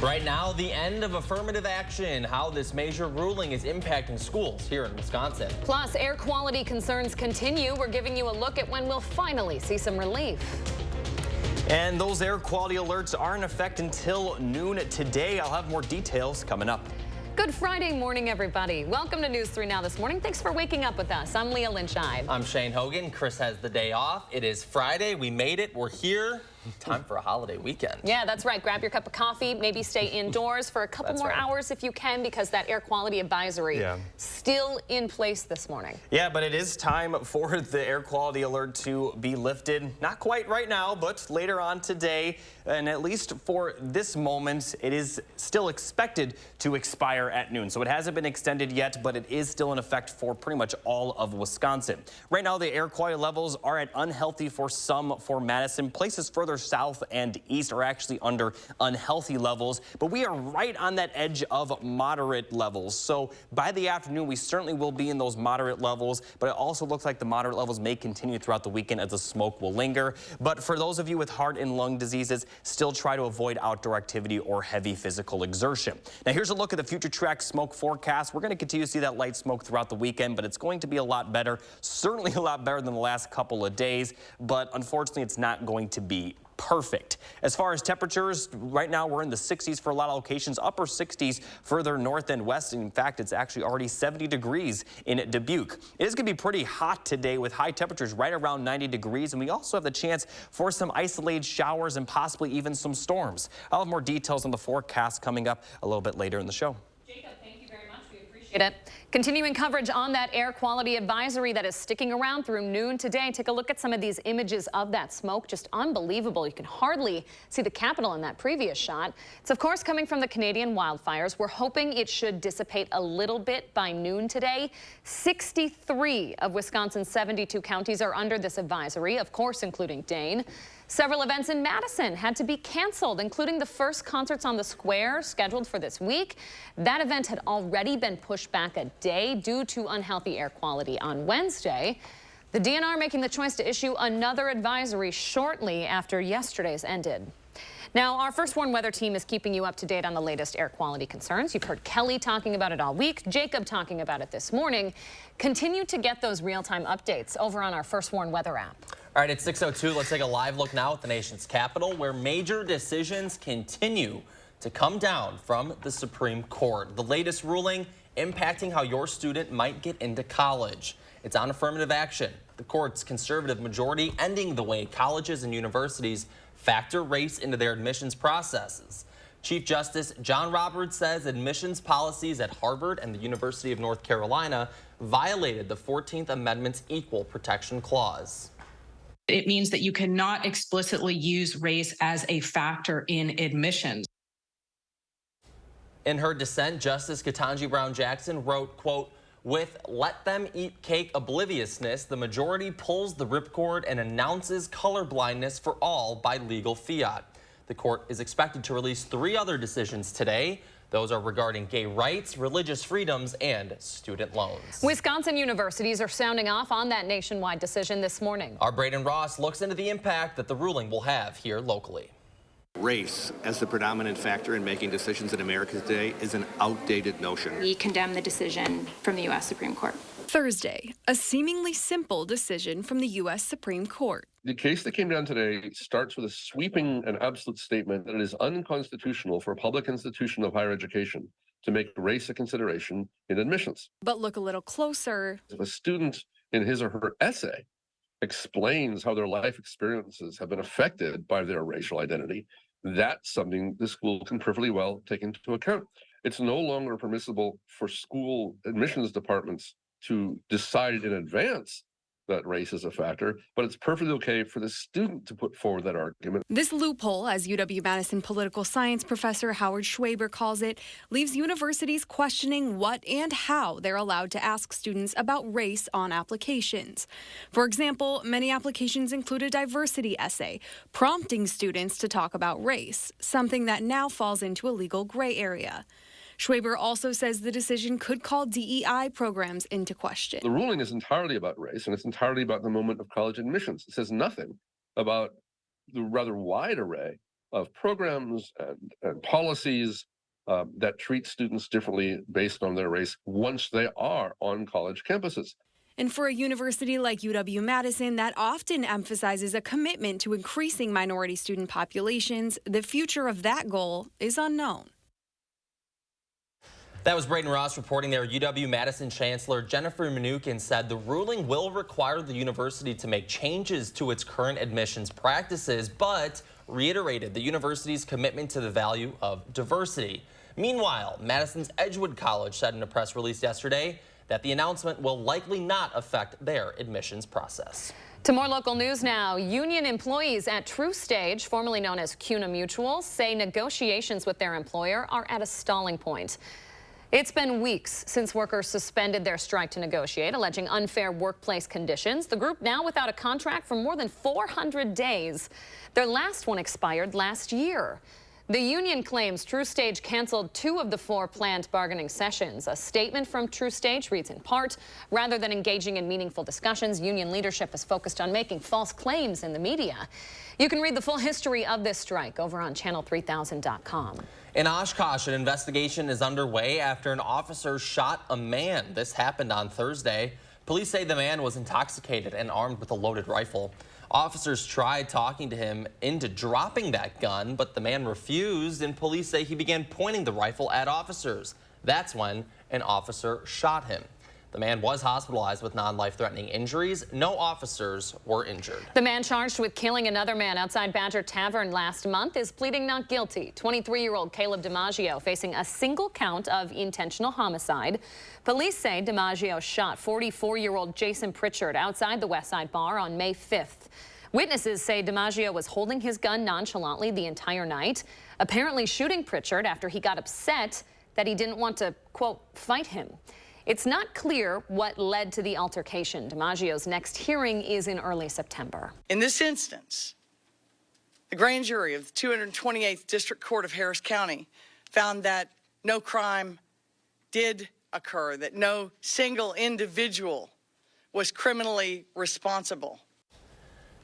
Right now, the end of affirmative action, how this major ruling is impacting schools here in Wisconsin. Plus, air quality concerns continue. We're giving you a look at when we'll finally see some relief. And those air quality alerts are in effect until noon today. I'll have more details coming up. Good Friday morning, everybody. Welcome to News 3 Now this morning. Thanks for waking up with us. I'm Leah Lynchide. I'm Shane Hogan. Chris has the day off. It is Friday. We made it. We're here. Time for a holiday weekend. Yeah, that's right. Grab your cup of coffee. Maybe stay indoors for a couple more hours if you can, because that air quality advisory still in place this morning. Yeah, but it is time for the air quality alert to be lifted. Not quite right now, but later on today. And at least for this moment, it is still expected to expire at noon. So it hasn't been extended yet, but it is still in effect for pretty much all of Wisconsin. Right now, the air quality levels are at unhealthy for some for Madison. Places further south and east are actually under unhealthy levels, but we are right on that edge of moderate levels. So by the afternoon, we certainly will be in those moderate levels, but it also looks like the moderate levels may continue throughout the weekend as the smoke will linger. But for those of you with heart and lung diseases, still try to avoid outdoor activity or heavy physical exertion. Now here's a look at the future track smoke forecast. We're going to continue to see that light smoke throughout the weekend, but it's going to be a lot better, certainly a lot better than the last couple of days, but unfortunately it's not going to be perfect. As far as temperatures, right now we're in the 60s for a lot of locations, upper 60s further north and west. In fact, it's actually already 70 degrees in Dubuque. It is going to be pretty hot today with high temperatures right around 90 degrees, and we also have the chance for some isolated showers and possibly even some storms. I'll have more details on the forecast coming up a little bit later in the show. It. Continuing coverage on that air quality advisory that is sticking around through noon today. Take a look at some of these images of that smoke. Just unbelievable. You can hardly see the Capitol in that previous shot. It's, of course, coming from the Canadian wildfires. We're hoping it should dissipate a little bit by noon today. 63 of Wisconsin's 72 counties are under this advisory, of course, including Dane. Several events in Madison had to be canceled, including the first concerts on the square scheduled for this week. That event had already been pushed back a day due to unhealthy air quality on Wednesday. The DNR making the choice to issue another advisory shortly after yesterday's ended. Now, our First Warn weather team is keeping you up to date on the latest air quality concerns. You've heard Kelly talking about it all week, Jacob talking about it this morning. Continue to get those real-time updates over on our First Warn weather app. All right, it's 6:02. Let's take a live look now at the nation's capital, where major decisions continue to come down from the Supreme Court. The latest ruling impacting how your student might get into college. It's on affirmative action. The court's conservative majority ending the way colleges and universities factor race into their admissions processes. Chief Justice John Roberts says admissions policies at Harvard and the University of North Carolina violated the 14th Amendment's Equal Protection Clause. It means that you cannot explicitly use race as a factor in admissions. In her dissent, Justice Ketanji Brown Jackson wrote, quote, "With let them eat cake obliviousness, the majority pulls the ripcord and announces colorblindness for all by legal fiat." The court is expected to release 3 other decisions today. Those are regarding gay rights, religious freedoms, and student loans. Wisconsin universities are sounding off on that nationwide decision this morning. Our Braden Ross looks into the impact that the ruling will have here locally. Race as the predominant factor in making decisions in America today is an outdated notion. We condemn the decision from the U.S. Supreme Court. Thursday, a seemingly simple decision from the U.S. Supreme Court. The case that came down today starts with a sweeping and absolute statement that it is unconstitutional for a public institution of higher education to make race a consideration in admissions. But look a little closer. If a student in his or her essay explains how their life experiences have been affected by their racial identity, that's something the school can perfectly well take into account. It's no longer permissible for school admissions departments to decide in advance that race is a factor, but it's perfectly okay for the student to put forward that argument. This loophole, as UW-Madison political science professor Howard Schwaber calls it, leaves universities questioning what and how they're allowed to ask students about race on applications. For example, many applications include a diversity essay, prompting students to talk about race, something that now falls into a legal gray area. Schwaber also says the decision could call DEI programs into question. The ruling is entirely about race, and it's entirely about the moment of college admissions. It says nothing about the rather wide array of programs and policies that treat students differently based on their race once they are on college campuses. And for a university like UW-Madison that often emphasizes a commitment to increasing minority student populations, the future of that goal is unknown. That was Braden Ross reporting there. UW-Madison Chancellor Jennifer Mnuchin said the ruling will require the university to make changes to its current admissions practices, but reiterated the university's commitment to the value of diversity. Meanwhile, Madison's Edgewood College said in a press release yesterday that the announcement will likely not affect their admissions process. To more local news now. Union employees at TruStage, formerly known as CUNA Mutual, say negotiations with their employer are at a stalling point. It's been weeks since workers suspended their strike to negotiate, alleging unfair workplace conditions. The group now without a contract for more than 400 days. Their last one expired last year. The union claims TruStage canceled 2 of the 4 planned bargaining sessions. A statement from TruStage reads in part, rather than engaging in meaningful discussions, union leadership is focused on making false claims in the media. You can read the full history of this strike over on channel3000.com. In Oshkosh, an investigation is underway after an officer shot a man. This happened on Thursday. Police say the man was intoxicated and armed with a loaded rifle. Officers tried talking to him into dropping that gun, but the man refused, and police say he began pointing the rifle at officers. That's when an officer shot him. The man was hospitalized with non-life-threatening injuries. No officers were injured. The man charged with killing another man outside Badger Tavern last month is pleading not guilty. 23-year-old Caleb DiMaggio facing a single count of intentional homicide. Police say DiMaggio shot 44-year-old Jason Pritchard outside the Westside Bar on May 5th. Witnesses say DiMaggio was holding his gun nonchalantly the entire night, apparently shooting Pritchard after he got upset that he didn't want to, quote, fight him. It's not clear what led to the altercation. DiMaggio's next hearing is in early September. In this instance, the grand jury of the 228th District Court of Harris County found that no crime did occur, that no single individual was criminally responsible.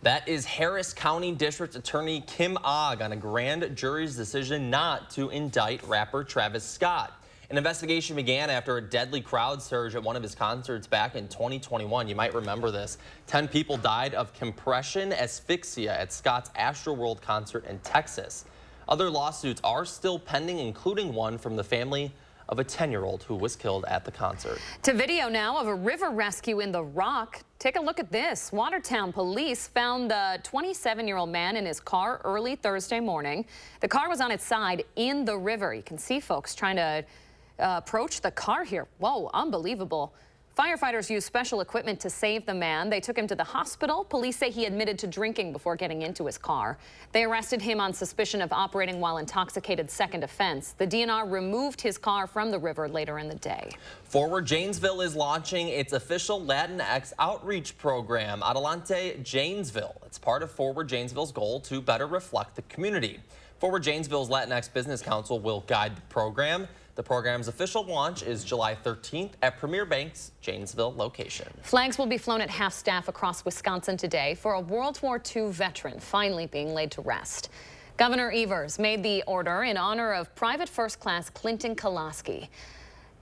That is Harris County District Attorney Kim Ogg on a grand jury's decision not to indict rapper Travis Scott. An investigation began after a deadly crowd surge at one of his concerts back in 2021. You might remember this. 10 people died of compression asphyxia at Scott's Astroworld concert in Texas. Other lawsuits are still pending, including one from the family of a 10-year-old who was killed at the concert. To video now of a river rescue in the Rock. Take a look at this. Watertown police found the 27-year-old man in his car early Thursday morning. The car was on its side in the river. You can see folks trying to approach the car here. Whoa, unbelievable. Firefighters used special equipment to save the man. They took him to the hospital. Police say he admitted to drinking before getting into his car. They arrested him on suspicion of operating while intoxicated, second offense. The DNR removed his car from the river later in the day. Forward Janesville is launching its official Latinx outreach program, Adelante Janesville. It's part of Forward Janesville's goal to better reflect the community. Forward Janesville's Latinx Business Council will guide the program. The program's official launch is July 13th at Premier Bank's Janesville location. Flags will be flown at half-staff across Wisconsin today for a World War II veteran finally being laid to rest. Governor Evers made the order in honor of Private First Class Clinton Kolaski.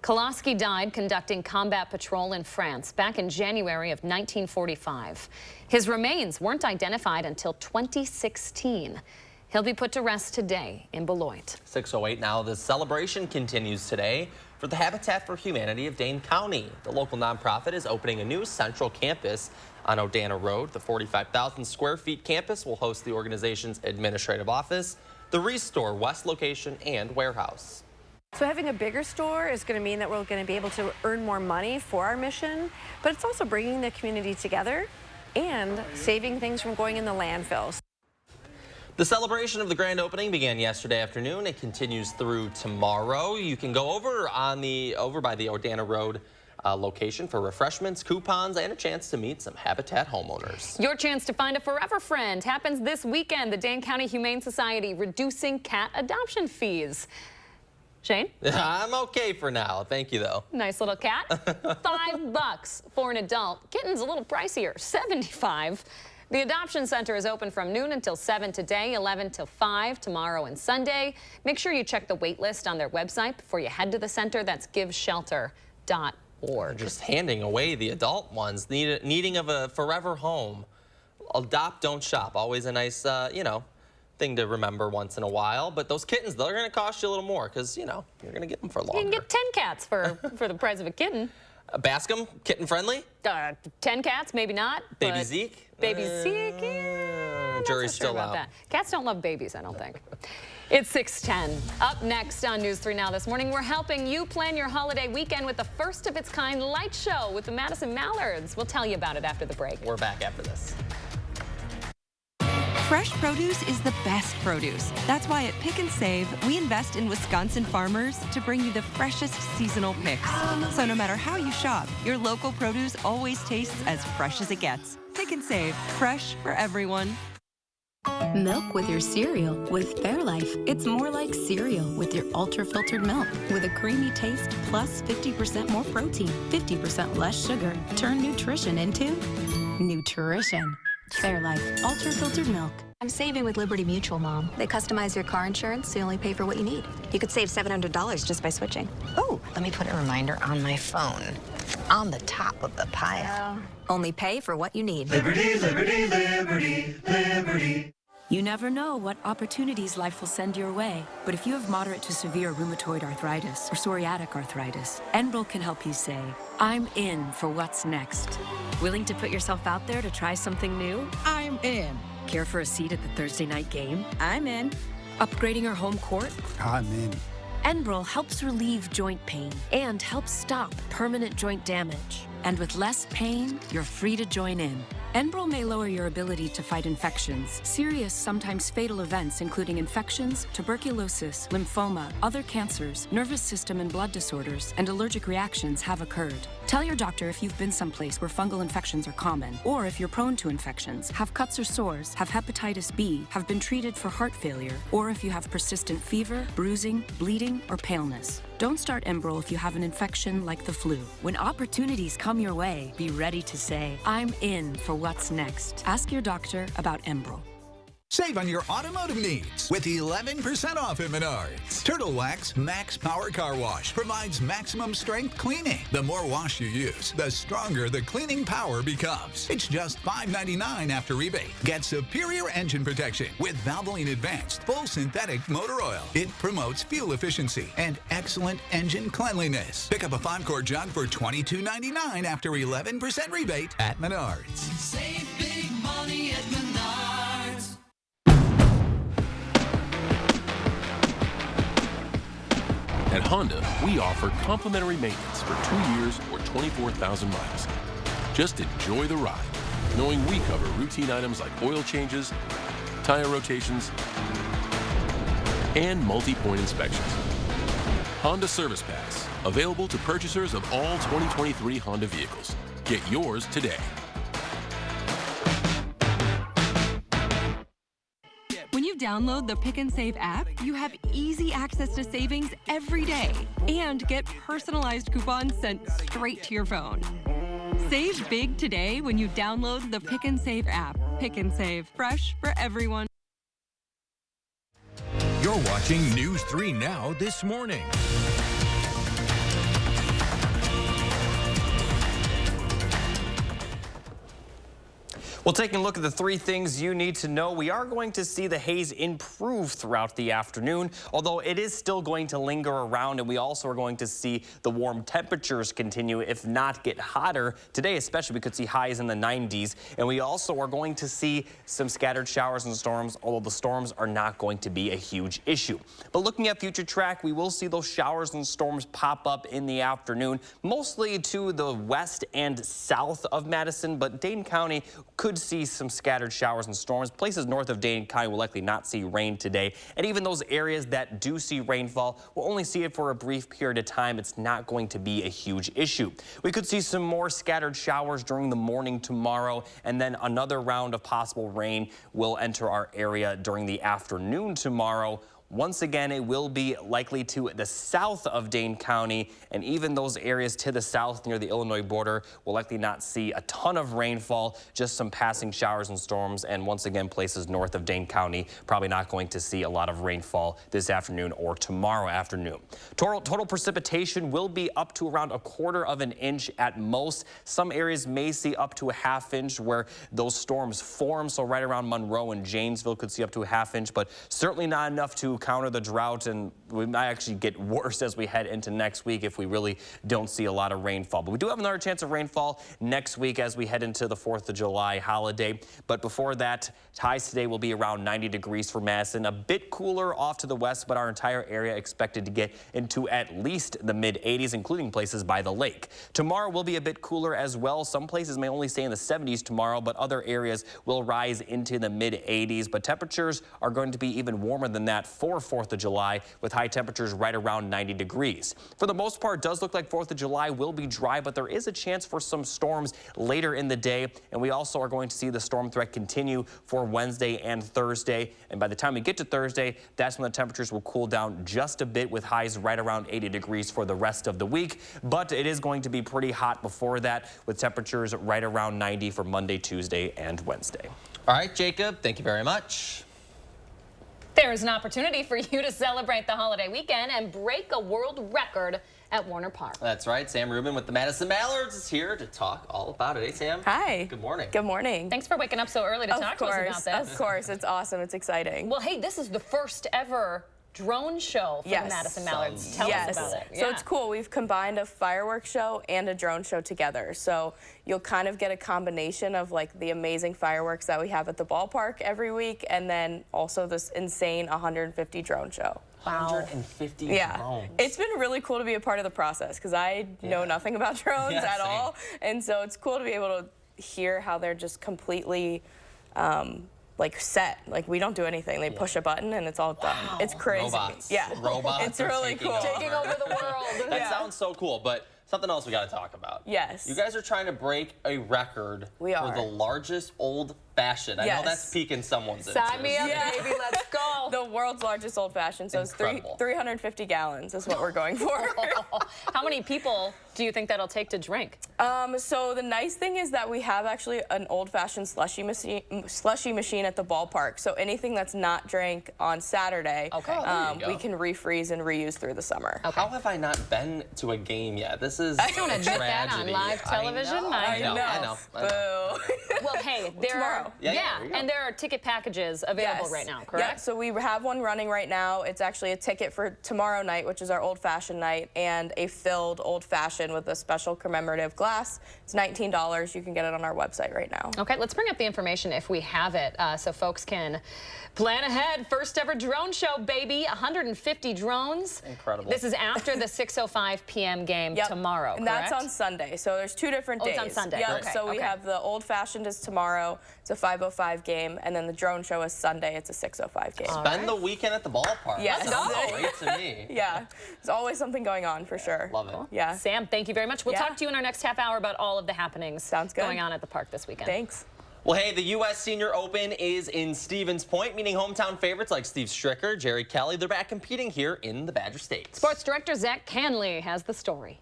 Kolaski died conducting combat patrol in France back in January of 1945. His remains weren't identified until 2016. He'll be put to rest today in Beloit. 6:08 now. The celebration continues today for the Habitat for Humanity of Dane County. The local nonprofit is opening a new central campus on Odana Road. The 45,000 square feet campus will host the organization's administrative office, the Restore West location, and warehouse. So having a bigger store is going to mean that we're going to be able to earn more money for our mission, but it's also bringing the community together and saving things from going in the landfills. The celebration of the grand opening began yesterday afternoon. It continues through tomorrow. You can go over by the Odana Road location for refreshments, coupons, and a chance to meet some Habitat homeowners. Your chance to find a forever friend happens this weekend. The Dane County Humane Society reducing cat adoption fees. Shane? I'm okay for now. Thank you, though. Nice little cat. $5 for an adult. Kitten's a little pricier, $75. The Adoption Center is open from noon until 7 today, 11 till 5 tomorrow and Sunday. Make sure you check the wait list on their website before you head to the center. That's giveshelter.org. Just handing away the adult ones, needing of a forever home. Adopt, don't shop. Always a nice, thing to remember once in a while. But those kittens, they're going to cost you a little more because, you're going to get them for longer. You can get 10 cats for the price of a kitten. Bascom, kitten friendly? 10 cats, maybe not. Baby Zeke? Baby Zeke, yeah. Jury's so sure still out. That. Cats don't love babies, I don't think. It's 6:10. Up next on News 3 Now this morning, we're helping you plan your holiday weekend with the first of its kind light show with the Madison Mallards. We'll tell you about it after the break. We're back after this. Fresh produce is the best produce. That's why at Pick and Save, we invest in Wisconsin farmers to bring you the freshest seasonal picks. So no matter how you shop, your local produce always tastes as fresh as it gets. Pick and Save, fresh for everyone. Milk with your cereal with Fairlife. It's more like cereal with your ultra-filtered milk with a creamy taste plus 50% more protein, 50% less sugar. Turn nutrition into nutrition. Fairlife, ultra-filtered milk. I'm saving with Liberty Mutual, Mom. They customize your car insurance so you only pay for what you need. You could save $700 just by switching. Oh, let me put a reminder on my phone. On the top of the pile. Only pay for what you need. Liberty, liberty, liberty, liberty. You never know what opportunities life will send your way. But if you have moderate to severe rheumatoid arthritis or psoriatic arthritis, Enbrel can help you say, I'm in for what's next. Willing to put yourself out there to try something new? I'm in. Care for a seat at the Thursday night game? I'm in. Upgrading our home court? I'm in. Enbrel helps relieve joint pain and helps stop permanent joint damage. And with less pain, you're free to join in. Enbrel may lower your ability to fight infections, serious, sometimes fatal events including infections, tuberculosis, lymphoma, other cancers, nervous system and blood disorders, and allergic reactions have occurred. Tell your doctor if you've been someplace where fungal infections are common, or if you're prone to infections, have cuts or sores, have hepatitis B, have been treated for heart failure, or if you have persistent fever, bruising, bleeding, or paleness. Don't start Enbrel if you have an infection like the flu. When opportunities come your way, be ready to say, I'm in for what's next. Ask your doctor about Enbrel. Save on your automotive needs with 11% off at Menards. Turtle Wax Max Power Car Wash provides maximum strength cleaning. The more wash you use, the stronger the cleaning power becomes. It's just $5.99 after rebate. Get superior engine protection with Valvoline Advanced Full Synthetic Motor Oil. It promotes fuel efficiency and excellent engine cleanliness. Pick up a 5-quart jug for $22.99 after 11% rebate at Menards. Save big money at Menards. At Honda, we offer complimentary maintenance for 2 years or 24,000 miles. Just enjoy the ride, knowing we cover routine items like oil changes, tire rotations, and multi-point inspections. Honda Service Pass, available to purchasers of all 2023 Honda vehicles. Get yours today. When you download the Pick and Save app, you have easy access to savings every day and get personalized coupons sent straight to your phone. Save big today when you download the Pick and Save app. Pick and Save, fresh for everyone. You're watching News 3 Now this morning. Well, taking a look at the 3 things you need to know, we are going to see the haze improve throughout the afternoon, although it is still going to linger around, and we also are going to see the warm temperatures continue, if not get hotter. Today especially, we could see highs in the 90s, and we also are going to see some scattered showers and storms, although the storms are not going to be a huge issue. But looking at future track, we will see those showers and storms pop up in the afternoon, mostly to the west and south of Madison, but Dane County could see some scattered showers and storms. Places north of Dane County will likely not see rain today. And even those areas that do see rainfall will only see it for a brief period of time. It's not going to be a huge issue. We could see some more scattered showers during the morning tomorrow, and then another round of possible rain will enter our area during the afternoon tomorrow. once again, it will be likely to the south of Dane County, and even those areas to the south near the Illinois border will likely not see a ton of rainfall, just some passing showers and storms, and once again, places north of Dane County probably not going to see a lot of rainfall this afternoon or tomorrow afternoon. Total precipitation will be up to around 1/4 of an inch at most. Some areas may see up to a 1/2 inch where those storms form, so right around Monroe and Janesville could see up to a 1/2 inch, but certainly not enough to counter the drought, and we might actually get worse as we head into next week if we really don't see a lot of rainfall. But we do have another chance of rainfall next week as we head into the 4th of July holiday. But before that, highs today will be around 90 degrees for Madison, a bit cooler off to the west, but our entire area expected to get into at least the mid-80s, including places by the lake. Tomorrow will be a bit cooler as well. Some places may only stay in the 70s tomorrow, but other areas will rise into the mid-80s. But temperatures are going to be even warmer than that for 4th of July, with high temperatures right around 90 degrees. For the most part, it does look like 4th of July will be dry, but there is a chance for some storms later in the day, and we also are going to see the storm threat continue for Wednesday and Thursday. And by the time we get to Thursday, that's when the temperatures will cool down just a bit, with highs right around 80 degrees for the rest of the week. But it is going to be pretty hot before that, with temperatures right around 90 for Monday, Tuesday, and Wednesday. All right, Jacob, thank you very much. There is an opportunity for you to celebrate the holiday weekend and break a world record at Warner Park. That's right. Sam Rubin with the Madison Mallards is here to talk all about it. Hey, Sam. Hi. Good morning. Good morning. Thanks for waking up so early to talk to us about this. Of course. It's awesome. It's exciting. Well, hey, this is the first ever drone show for the Madison Mallards. Tell us about it. So it's cool. We've combined a fireworks show and a drone show together. So you'll kind of get a combination of like the amazing fireworks that we have at the ballpark every week, and then also this insane 150 drone show. 150 drones. It's been really cool to be a part of the process because I know nothing about drones at all. And so it's cool to be able to hear how they're just completely like set. Like we don't do anything. They push a button and it's all done. It's crazy. Robots. Yeah. Robots. It's really cool. Taking over the world. That sounds so cool, but something else we got to talk about. Yes. You guys are trying to break a record for the largest old-fashioned. I know that's piquing someone's interest. Sign me up, baby. Let's go. The world's largest old-fashioned. So it's 350 gallons is what we're going for. How many people do you think that'll take to drink? So the nice thing is that we have actually an old-fashioned slushy machine at the ballpark. So anything that's not drank on Saturday, we can refreeze and reuse through the summer. How have I not been to a game yet? This is I don't admit that on live television. I know. Boo. Well, hey, there are and there are ticket packages available right now, correct? Yeah, so we have one running right now. It's actually a ticket for tomorrow night, which is our old-fashioned night, and a filled old-fashioned with a special commemorative glass. It's $19. You can get it on our website right now. Okay, let's bring up the information if we have it, so folks can plan ahead. First ever drone show, baby. 150 drones. Incredible. This is after the 6:05 p.m. game tomorrow, and correct? that's on Sunday. So there's 2 different days. It's on Sunday. Yep. Okay. So we have the old-fashioned is tomorrow. It's a 5:05 game, and then the drone show is Sunday. It's a 6:05 game. Spend the weekend at the ballpark. Yes. That sounds great to me. Yeah. There's always something going on for sure. Love it. Yeah. Sam, thank you very much. We'll talk to you in our next half hour about all of the happenings going on at the park this weekend. Thanks. Well, hey, the U.S. Senior Open is in Stevens Point, meaning hometown favorites like Steve Stricker, Jerry Kelly, they're back competing here in the Badger State. Sports director Zach Canley has the story.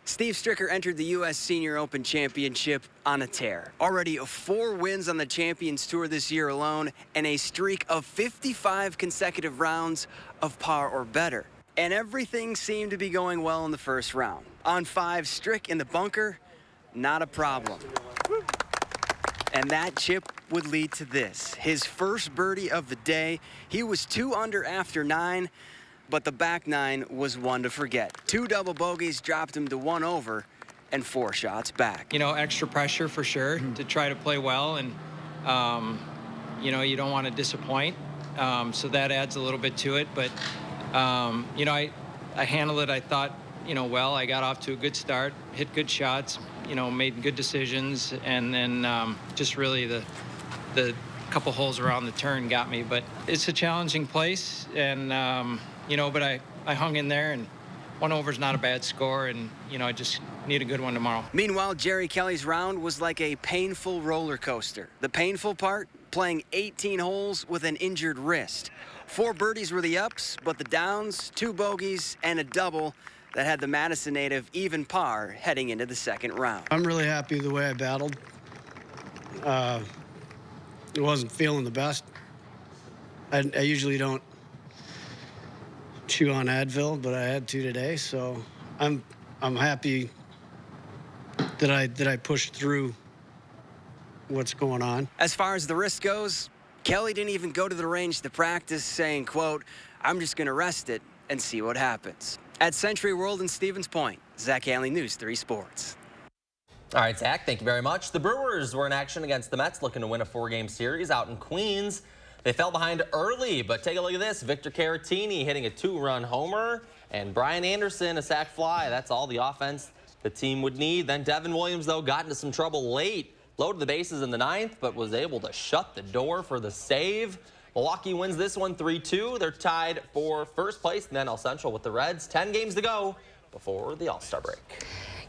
Steve Stricker entered the U.S. Senior Open Championship on a tear. Already 4 wins on the Champions Tour this year alone, and a streak of 55 consecutive rounds of par or better. And everything seemed to be going well in the first round. On 5, Strick in the bunker, not a problem. And that chip would lead to this, his first birdie of the day. He was 2 under after 9, but the back 9 was one to forget. 2 double bogeys dropped him to 1 over and 4 shots back. You know, extra pressure for sure to try to play well, and you know, you don't want to disappoint, so that adds a little bit to it. But you know, I handled it, I thought, you know, well. I got off to a good start, hit good shots, you know, made good decisions, and then just really the couple holes around the turn got me. But it's a challenging place, and you know, but I hung in there, and 1 over's not a bad score, and you know, I just need a good one tomorrow. Meanwhile, Jerry Kelly's round was like a painful roller coaster. The painful part, playing 18 holes with an injured wrist. 4 birdies were the ups, but the downs, 2 bogeys, and a double that had the Madison native even par heading into the second round. I'm really happy the way I battled. I wasn't feeling the best. I usually don't chew on Advil, but I had to today, so I'm happy that I pushed through what's going on. As far as the wrist goes, Kelly didn't even go to the range to practice, saying, quote, "I'm just going to rest it and see what happens." At Century World in Stevens Point, Zach Hanley, News 3 Sports. All right, Zach, thank you very much. The Brewers were in action against the Mets, looking to win a 4-game series out in Queens. They fell behind early, but take a look at this. Victor Caratini hitting a 2-run homer, and Brian Anderson a sac fly. That's all the offense the team would need. Then Devin Williams, though, got into some trouble late. Loaded the bases in the 9th, but was able to shut the door for the save. Milwaukee wins this one 3-2. They're tied for first place in the NL Central with the Reds. 10 games to go before the All-Star break.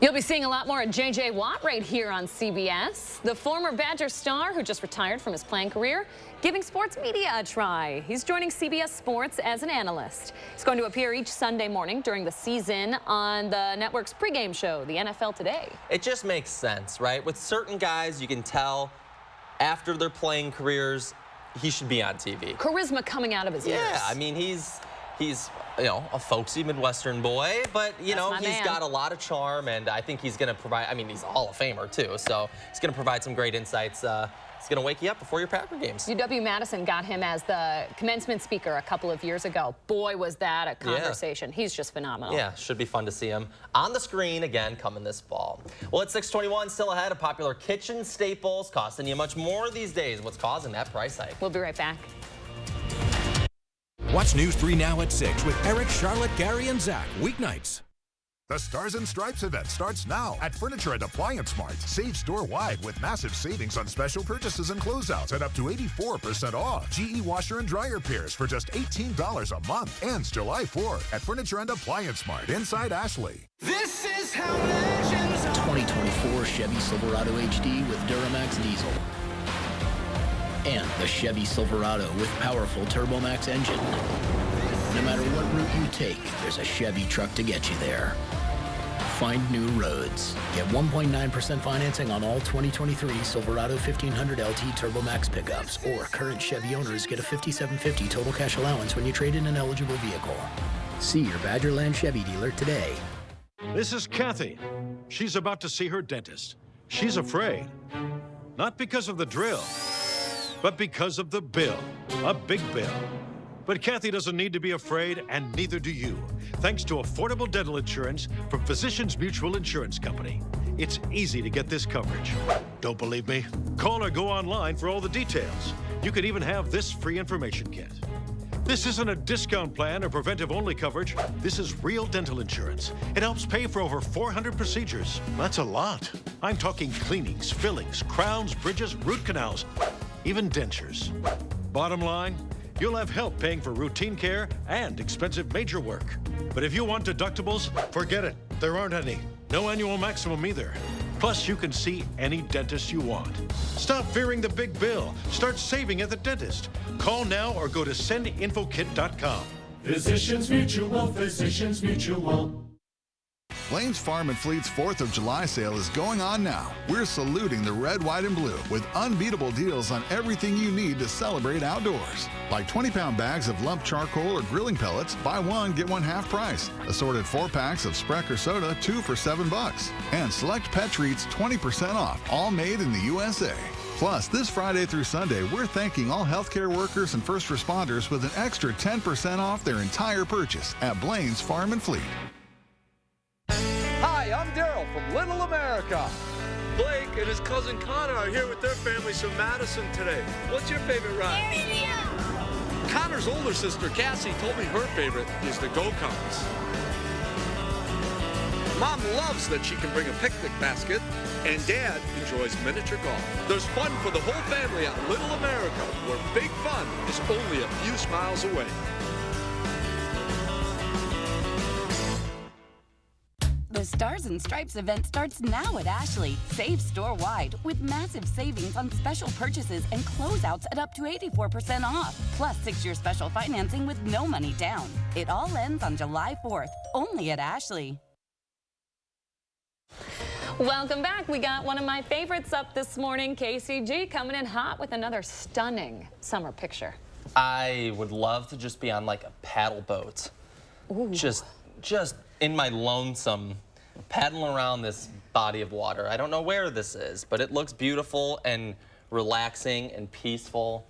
You'll be seeing a lot more of J.J. Watt right here on CBS. The former Badger star who just retired from his playing career, giving sports media a try. He's joining CBS Sports as an analyst. He's going to appear each Sunday morning during the season on the network's pregame show, the NFL Today. It just makes sense, right? With certain guys, you can tell after their playing careers, he should be on TV. Charisma coming out of his ears. Yeah, I mean, he's you know, a folksy Midwestern boy, but, you know, he's got a lot of charm, and I think he's going to provide, I mean, he's a Hall of Famer, too, so he's going to provide some great insights. It's going to wake you up before your Packer games. UW-Madison got him as the commencement speaker a couple of years ago. Boy, was that a conversation. Yeah. He's just phenomenal. Yeah, should be fun to see him on the screen again coming this fall. Well, it's 6:21, still ahead of popular kitchen staples costing you much more these days. What's causing that price hike? We'll be right back. Watch News 3 Now at 6 with Eric, Charlotte, Gary, and Zach weeknights. The Stars and Stripes event starts now at Furniture and Appliance Mart. Save store-wide with massive savings on special purchases and closeouts at up to 84% off. GE washer and dryer pairs for just $18 a month. Ends July 4th at Furniture and Appliance Mart inside Ashley. This is how legends are. 2024 Chevy Silverado HD with Duramax diesel. And the Chevy Silverado with powerful TurboMax engine. No matter what route you take, there's a Chevy truck to get you there. Find new roads. Get 1.9% financing on all 2023 Silverado 1500 LT TurboMax pickups, or current Chevy owners get a $5,750 total cash allowance when you trade in an eligible vehicle. See your Badgerland Chevy dealer today. This is Kathy. She's about to see her dentist. She's afraid. Not because of the drill, but because of the bill. A big bill. But Kathy doesn't need to be afraid, and neither do you, thanks to affordable dental insurance from Physicians Mutual Insurance Company. It's easy to get this coverage. Don't believe me? Call or go online for all the details. You could even have this free information kit. This isn't a discount plan or preventive-only coverage. This is real dental insurance. It helps pay for over 400 procedures. That's a lot. I'm talking cleanings, fillings, crowns, bridges, root canals, even dentures. Bottom line, you'll have help paying for routine care and expensive major work. But if you want deductibles, forget it. There aren't any. No annual maximum either. Plus, you can see any dentist you want. Stop fearing the big bill. Start saving at the dentist. Call now or go to sendinfokit.com. Physicians Mutual, Physicians Mutual. Blain's Farm and Fleet's 4th of July sale is going on now. We're saluting the red, white, and blue with unbeatable deals on everything you need to celebrate outdoors. Like 20-pound bags of lump charcoal or grilling pellets, buy one, get one half price. Assorted 4-packs of Sprecher soda, 2 for $7. And select pet treats 20% off, all made in the USA. Plus, this Friday through Sunday, we're thanking all healthcare workers and first responders with an extra 10% off their entire purchase at Blain's Farm and Fleet. Hi, I'm Daryl from Little America. Blake and his cousin Connor are here with their families from Madison today. What's your favorite ride? Connor's older sister, Cassie, told me her favorite is the go-karts. Mom loves that she can bring a picnic basket, and Dad enjoys miniature golf. There's fun for the whole family at Little America, where big fun is only a few smiles away. There's Stars and Stripes event starts now at Ashley. Save store-wide with massive savings on special purchases and closeouts at up to 84% off. Plus 6-year special financing with no money down. It all ends on July 4th, only at Ashley. Welcome back. We got one of my favorites up this morning, KCG, coming in hot with another stunning summer picture. I would love to just be on like a paddle boat. Ooh. Just in my lonesome, paddling around this body of water. I don't know where this is, but it looks beautiful and relaxing and peaceful.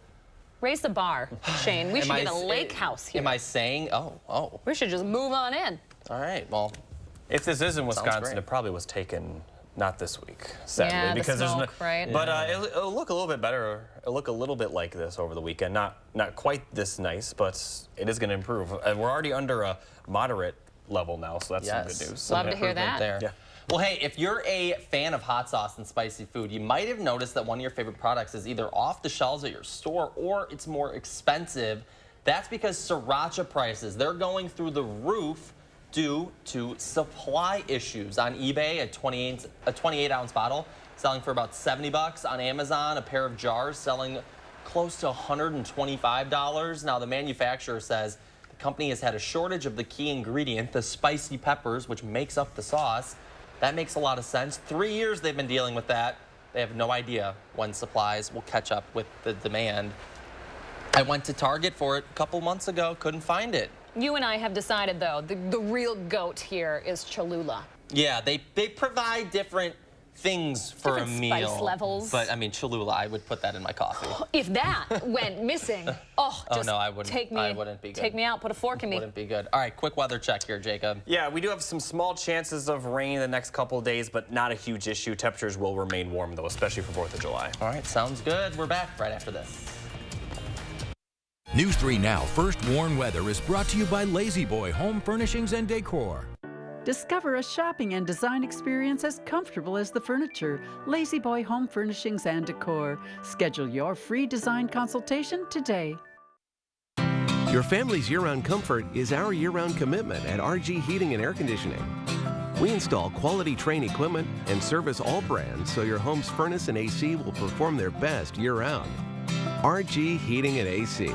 Raise the bar, Shane. We should get a lake house here. Am I saying? Oh. We should just move on in. All right, well. If this is in Wisconsin, it probably was taken not this week, sadly, yeah, because the smoke, right? But it'll look a little bit better. It'll look a little bit like this over the weekend. Not quite this nice, but it is going to improve. And we're already under a moderate level now, so that's some good news. Love to hear that. There. Yeah. Well, hey, if you're a fan of hot sauce and spicy food, you might have noticed that one of your favorite products is either off the shelves at your store or it's more expensive. That's because sriracha prices, they're going through the roof due to supply issues. On eBay, a 28-ounce bottle selling for about 70 bucks. On Amazon, a pair of jars selling close to $125. Now, the manufacturer says the company has had a shortage of the key ingredient, the spicy peppers, which makes up the sauce. That makes a lot of sense. 3 years they've been dealing with that. They have no idea when supplies will catch up with the demand. I went to Target for it a couple months ago, couldn't find it. You and I have decided, though, the real goat here is Cholula. Yeah, they provide different things for different a meal. Spice levels. But I mean, Cholula, I would put that in my coffee. If that went missing, just no, I wouldn't. I wouldn't be good. Take me out, put a fork in me. Wouldn't be good. All right, quick weather check here, Jacob. Yeah, we do have some small chances of rain the next couple of days, but not a huge issue. Temperatures will remain warm, though, especially for 4th of July. All right, sounds good. We're back right after this. News 3 Now First Warn Weather is brought to you by Lazy Boy Home Furnishings and Decor. Discover a shopping and design experience as comfortable as the furniture. Lazy Boy Home Furnishings and Decor. Schedule your free design consultation today. Your family's year-round comfort is our year-round commitment at RG Heating and Air Conditioning. We install quality Trane equipment and service all brands so your home's furnace and AC will perform their best year-round. RG Heating and AC.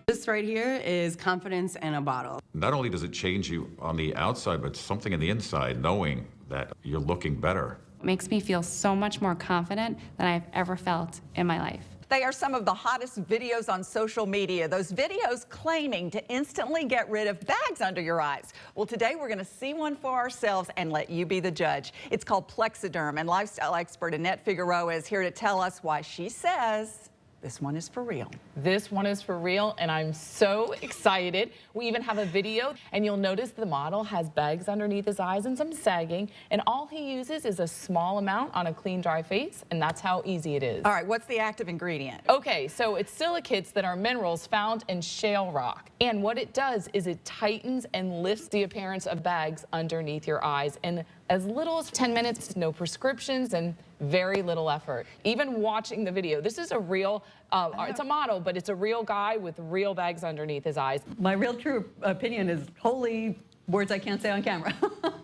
This right here is confidence in a bottle. Not only does it change you on the outside, but something in the inside, knowing that you're looking better. It makes me feel so much more confident than I've ever felt in my life. They are some of the hottest videos on social media. Those videos claiming to instantly get rid of bags under your eyes. Well, today we're going to see one for ourselves and let you be the judge. It's called Plexiderm, and lifestyle expert Annette Figueroa is here to tell us why she says this one is for real. This one is for real, and I'm so excited. We even have a video, and you'll notice the model has bags underneath his eyes and some sagging, and all he uses is a small amount on a clean, dry face, and that's how easy it is. All right, what's the active ingredient? Okay, so it's silicates that are minerals found in shale rock, and what it does is it tightens and lifts the appearance of bags underneath your eyes, and as little as 10 minutes, no prescriptions, and very little effort. Even watching the video, this is a real, it's a model, but it's a real guy with real bags underneath his eyes. My real true opinion is holy words I can't say on camera.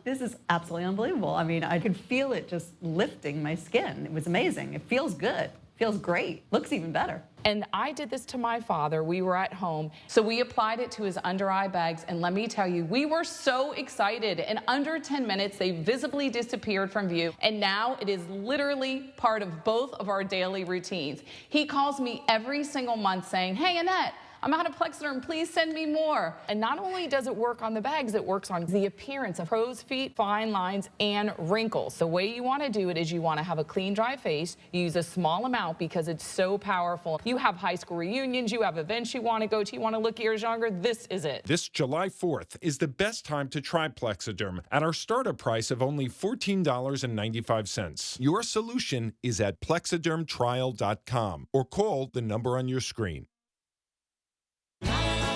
This is absolutely unbelievable. I mean, I could feel it just lifting my skin. It was amazing. It feels good. Feels great. Looks even better. And I did this to my father. We were at home. So we applied it to his under eye bags. And let me tell you, we were so excited. In under 10 minutes, they visibly disappeared from view. And now it is literally part of both of our daily routines. He calls me every single month saying, "Hey, Annette, I'm out of Plexiderm, please send me more." And not only does it work on the bags, it works on the appearance of crow's feet, fine lines, and wrinkles. The way you want to do it is you want to have a clean, dry face. You use a small amount because it's so powerful. You have high school reunions, you have events you want to go to, you want to look years younger, this is it. This July 4th is the best time to try Plexiderm at our startup price of only $14.95. Your solution is at plexidermtrial.com or call the number on your screen.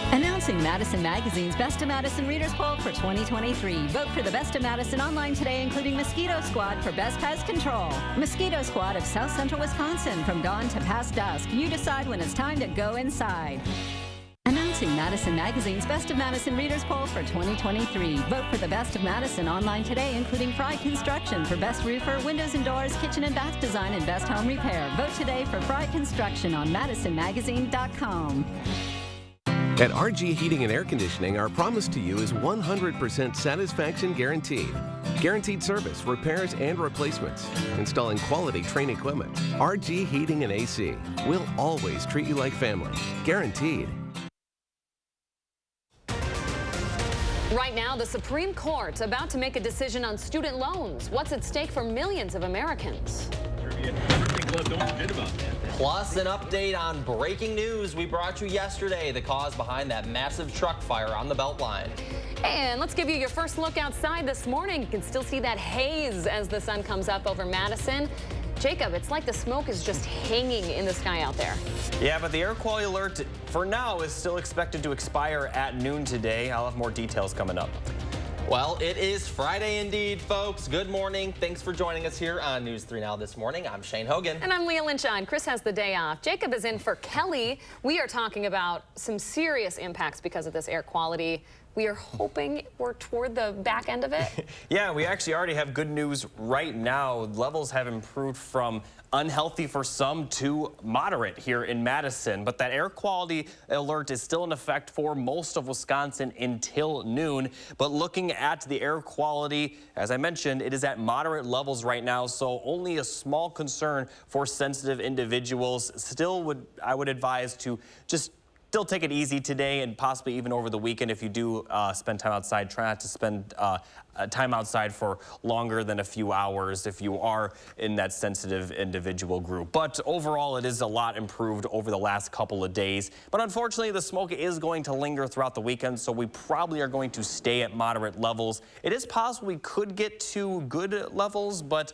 Announcing Madison Magazine's Best of Madison Readers Poll for 2023. Vote for the Best of Madison online today, including Mosquito Squad for Best Pest Control. Mosquito Squad of South Central Wisconsin, from dawn to past dusk. You decide when it's time to go inside. Announcing announcing Madison Magazine's Best of Madison Readers Poll for 2023. Vote for the Best of Madison online today, including Fry Construction for Best Roofer, Windows and Doors, Kitchen and Bath Design, and Best Home Repair. Vote today for Fry Construction on MadisonMagazine.com. At RG Heating and Air Conditioning, our promise to you is 100% satisfaction guaranteed. Guaranteed service, repairs, and replacements. Installing quality Trane equipment. RG Heating and AC. We'll always treat you like family. Guaranteed. Right now, the Supreme Court about to make a decision on student loans. What's at stake for millions of Americans? Plus, an update on breaking news we brought you yesterday, the cause behind that massive truck fire on the Beltline. And let's give you your first look outside this morning. You can still see that haze as the sun comes up over Madison. Jacob, it's like the smoke is just hanging in the sky out there. Yeah, but the air quality alert for now is still expected to expire at noon today. I'll have more details coming up. Well, it is Friday indeed, folks. Good morning. Thanks for joining us here on News 3 Now this morning. I'm Shane Hogan. And I'm Leah Lynchon. Chris has the day off. Jacob is in for Kelly. We are talking about some serious impacts because of this air quality. We are hoping we're toward the back end of it. Yeah, we actually already have good news right now. Levels have improved from unhealthy for some to moderate here in Madison, but that air quality alert is still in effect for most of Wisconsin until noon. But looking at the air quality, as I mentioned, it is at moderate levels right now, so only a small concern for sensitive individuals. Still, I would advise to just still take it easy today and possibly even over the weekend. If you do spend time outside, try not to spend time outside for longer than a few hours if you are in that sensitive individual group. But overall, it is a lot improved over the last couple of days. But unfortunately, the smoke is going to linger throughout the weekend, so we probably are going to stay at moderate levels. It is possible we could get to good levels, but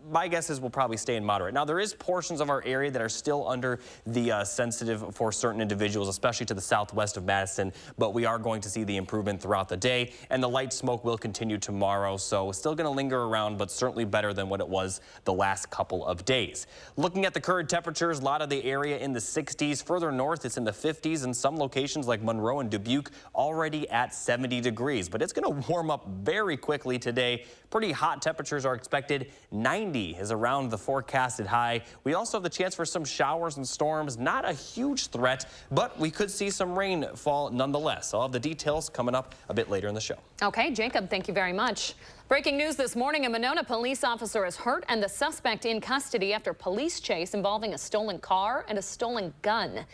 my guess is we'll probably stay in moderate. Now, there is portions of our area that are still under the sensitive for certain individuals, especially to the southwest of Madison, but we are going to see the improvement throughout the day, and the light smoke will continue tomorrow, so still going to linger around, but certainly better than what it was the last couple of days. Looking at the current temperatures, a lot of the area in the 60s. Further north, it's in the 50s, and some locations like Monroe and Dubuque already at 70 degrees, but it's going to warm up very quickly today. Pretty hot temperatures are expected. 90 is around the forecasted high. We also have the chance for some showers and storms. Not a huge threat, but we could see some rainfall nonetheless. I'll have the details coming up a bit later in the show. Okay, Jacob, thank you very much. Breaking news this morning, a Monona police officer is hurt and the suspect in custody after police chase involving a stolen car and a stolen gun.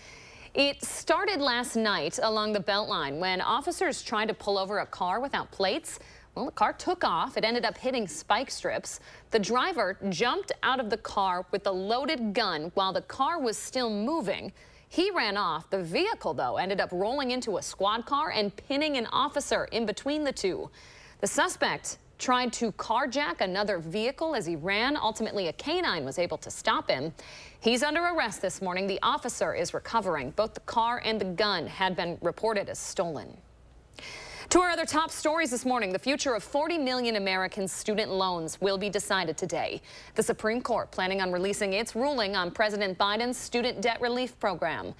It started last night along the Beltline when officers tried to pull over a car without plates. Well, the car took off. It ended up hitting spike strips. The driver jumped out of the car with a loaded gun while the car was still moving. He ran off. The vehicle, though, ended up rolling into a squad car and pinning an officer in between the two. The suspect tried to carjack another vehicle as he ran. Ultimately, a canine was able to stop him. He's under arrest this morning. The officer is recovering. Both the car and the gun had been reported as stolen. To our other top stories this morning, the future of 40 million Americans' student loans will be decided today. The Supreme Court planning on releasing its ruling on President Biden's student debt relief program.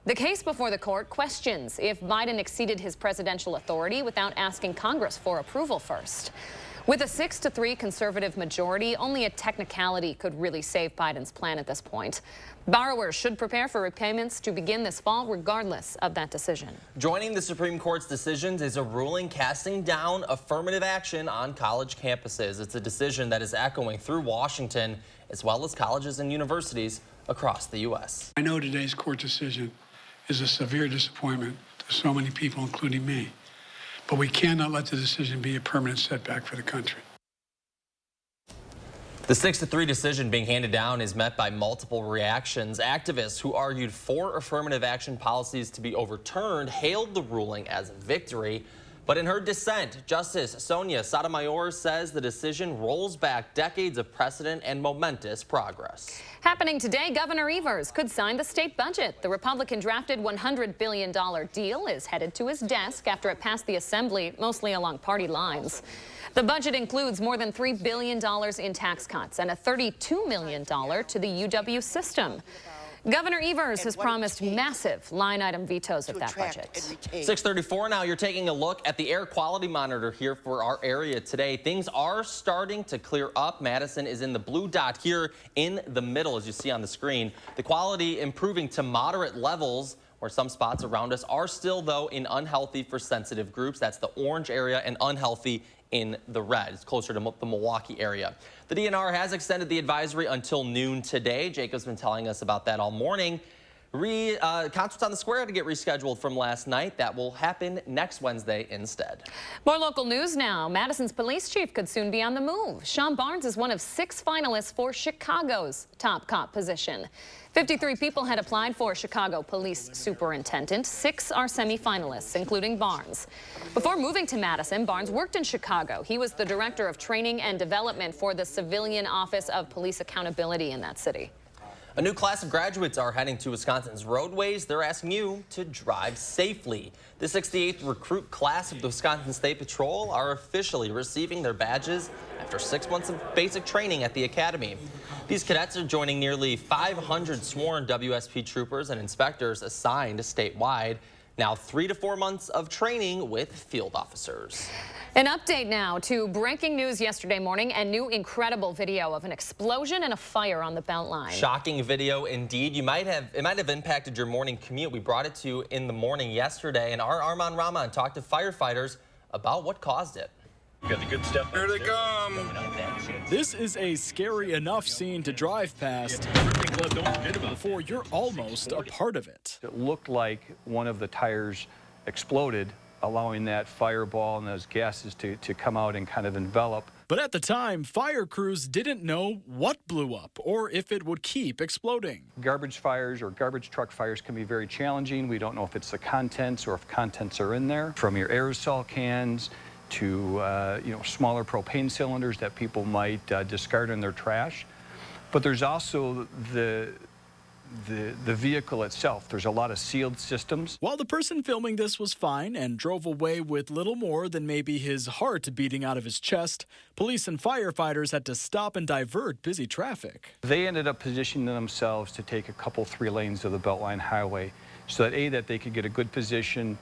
The case before the court questions if Biden exceeded his presidential authority without asking Congress for approval first. With a 6-3 conservative majority, only a technicality could really save Biden's plan at this point. Borrowers should prepare for repayments to begin this fall, regardless of that decision. Joining the Supreme Court's decisions is a ruling casting down affirmative action on college campuses. It's a decision that is echoing through Washington, as well as colleges and universities across the U.S. I know today's court decision is a severe disappointment to so many people, including me. But we cannot let the decision be a permanent setback for the country. The 6-3 decision being handed down is met by multiple reactions. Activists who argued for affirmative action policies to be overturned hailed the ruling as a victory. But in her dissent, Justice Sonia Sotomayor says the decision rolls back decades of precedent and momentous progress. Happening today, Governor Evers could sign the state budget. The Republican-drafted $100 billion deal is headed to his desk after it passed the Assembly, mostly along party lines. The budget includes more than $3 billion in tax cuts and a $32 million to the UW system. Governor Evers has promised massive line item vetoes of that budget. 6:34 now. You're taking a look at the air quality monitor here for our area today. Things are starting to clear up. Madison is in the blue dot here in the middle, as you see on the screen. The quality improving to moderate levels, where some spots around us are still, though, in unhealthy for sensitive groups. That's the orange area, and unhealthy in the red. It's closer to the Milwaukee area. The DNR has extended the advisory until noon today. Jacob's been telling us about that all morning. Concerts on the Square had to get rescheduled from last night. That will happen next Wednesday instead. More local news now. Madison's police chief could soon be on the move. Sean Barnes is one of 6 finalists for Chicago's top cop position. 53 people had applied for Chicago police superintendent. 6 are semi-finalists, including Barnes. Before moving to Madison, Barnes worked in Chicago. He was the director of training and development for the Civilian Office of Police Accountability in that city. A new class of graduates are heading to Wisconsin's roadways. They're asking you to drive safely. The 68th recruit class of the Wisconsin State Patrol are officially receiving their badges after 6 months of basic training at the academy. These cadets are joining nearly 500 sworn WSP troopers and inspectors assigned statewide. Now 3 to 4 months of training with field officers. An update now to breaking news yesterday morning and new incredible video of an explosion and a fire on the Beltline. Shocking video indeed. It might have impacted your morning commute. We brought it to you in the morning yesterday, and our Armand Rahman talked to firefighters about what caused it. Got the good stuff. Here they come. This is a scary enough scene to drive past before you're almost a part of it. It looked like one of the tires exploded, allowing that fireball and those gases to come out and kind of envelop. But at the time, fire crews didn't know what blew up or if it would keep exploding. Garbage fires or garbage truck fires can be very challenging. We don't know if it's the contents or if contents are in there. From your aerosol cans to smaller propane cylinders that people might discard in their trash. But there's also the vehicle itself. There's a lot of sealed systems. While the person filming this was fine and drove away with little more than maybe his heart beating out of his chest, police and firefighters had to stop and divert busy traffic. They ended up positioning themselves to take a couple 3 lanes of the Beltline Highway so that they could get a good position,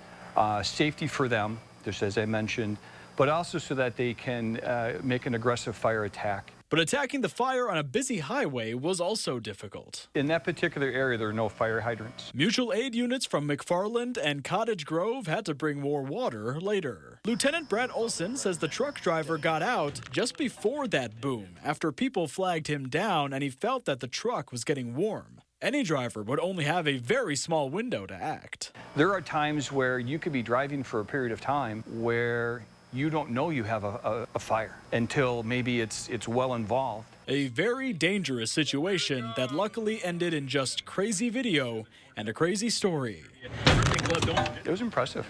safety for them, just as I mentioned, but also so that they can make an aggressive fire attack. But attacking the fire on a busy highway was also difficult. In that particular area, there are no fire hydrants. Mutual aid units from McFarland and Cottage Grove had to bring more water later. Lieutenant Brad Olson says the truck driver got out just before that boom, after people flagged him down and he felt that the truck was getting warm. Any driver would only have a very small window to act. There are times where you could be driving for a period of time where you don't know you have a fire until maybe it's well involved. A very dangerous situation that luckily ended in just crazy video and a crazy story. It was impressive.